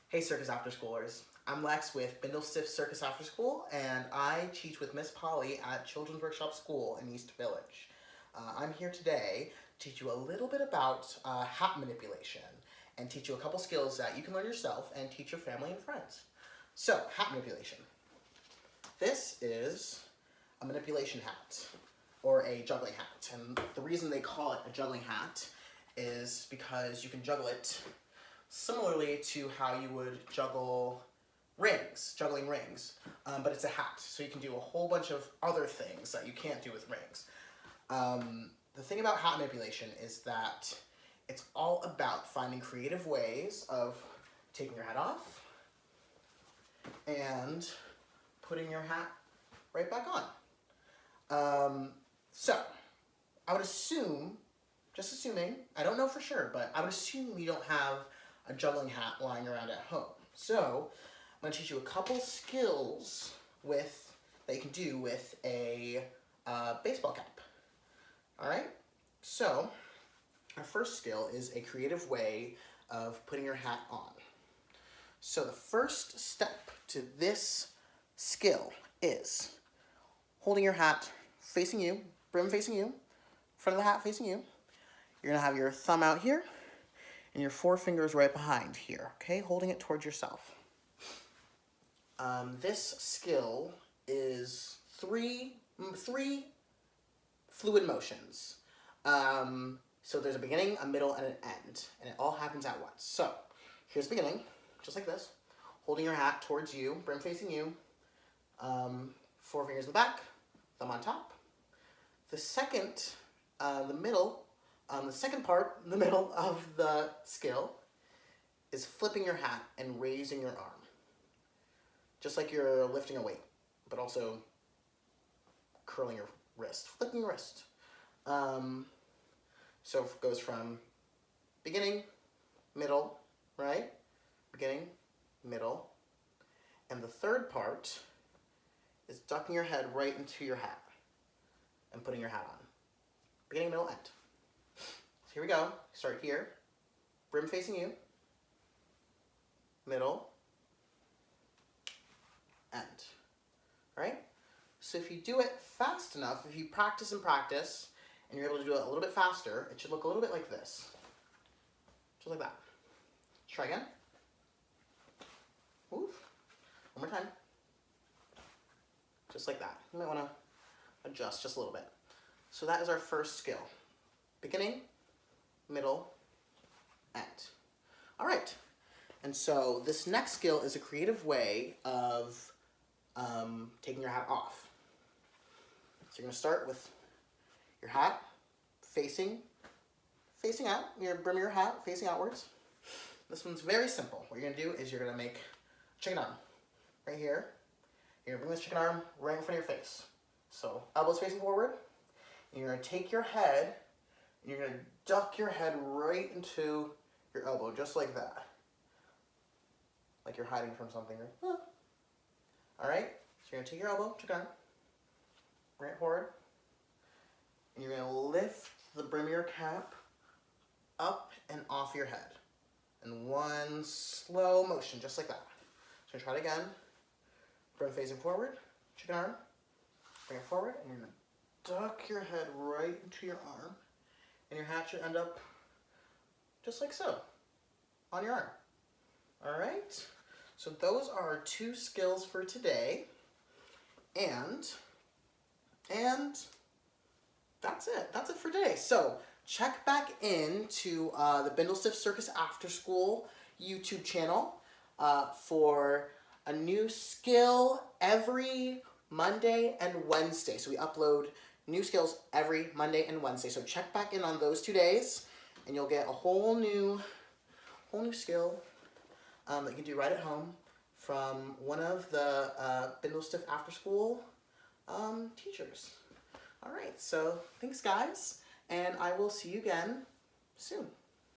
Hey Circus After Schoolers, I'm Lex with Bindlestiff Circus After School, and I teach with Miss Polly at Children's Workshop School in East Village. I'm here today to teach you a little bit about hat manipulation and teach you a couple skills that you can learn yourself and teach your family and friends. So, hat manipulation. This is a manipulation hat, or a juggling hat, and the reason they call it a juggling hat is because you can juggle it similarly to how you would juggle juggling rings, but it's a hat, so you can do a whole bunch of other things that you can't do with rings. The thing about hat manipulation is that it's all about finding creative ways of taking your hat off and putting your hat right back on. So, I would assume, just assuming, I don't know for sure, but I would assume you don't have a juggling hat lying around at home. So, I'm going to teach you a couple skills that you can do with a baseball cap. Alright? So, our first skill is a creative way of putting your hat on. So, the first step to this skill is holding your hat facing you, brim facing you, front of the hat facing you. You're going to have your thumb out here and your forefingers right behind here, okay? Holding it towards yourself. This skill is three fluid motions. So there's a beginning, a middle, and an end, and it all happens at once. So here's the beginning, just like this. Holding your hat towards you, brim facing you, forefingers in the back, thumb on top. The second, the second part, the middle of the skill, is flipping your hat and raising your arm. Just like you're lifting a weight, but also curling your wrist, flipping your wrist. So it goes from beginning, middle, right? Beginning, middle. And the third part is ducking your head right into your hat and putting your hat on. Beginning, middle, end. So here we go. Start here. Brim facing you. Middle. End. Alright? So if you do it fast enough, if you practice and practice, and you're able to do it a little bit faster, it should look a little bit like this. Just like that. Let's try again. Move. One more time. Just like that. You might want to adjust just a little bit. So that is our first skill. Beginning, middle, end. All right. And so this next skill is a creative way of taking your hat off. So you're going to start with your hat facing out, your brim of your hat facing outwards. This one's very simple. What you're going to do is you're going to make a chicken arm right here. You're going to bring this chicken arm right in front of your face. So elbows facing forward. And you're going to take your head and you're going to duck your head right into your elbow, just like that. Like you're hiding from something. Alright? So you're going to take your elbow, chicken arm, bring it forward, and you're going to lift the brim of your cap up and off your head. In one slow motion, just like that. So try it again. Brim facing forward, chicken arm, bring it forward, and you're going to duck your head right into your arm, and your hat should end up just like so, on your arm. Alright? So those are our two skills for today, and that's it. That's it for today. So check back into the Bindlestiff Circus After School YouTube channel for a new skill every Monday and Wednesday. So we upload new skills every Monday and Wednesday. So check back in on those 2 days, and you'll get a whole new skill that you can do right at home from one of the Bindlestiff After School teachers. All right, so thanks guys, and I will see you again soon.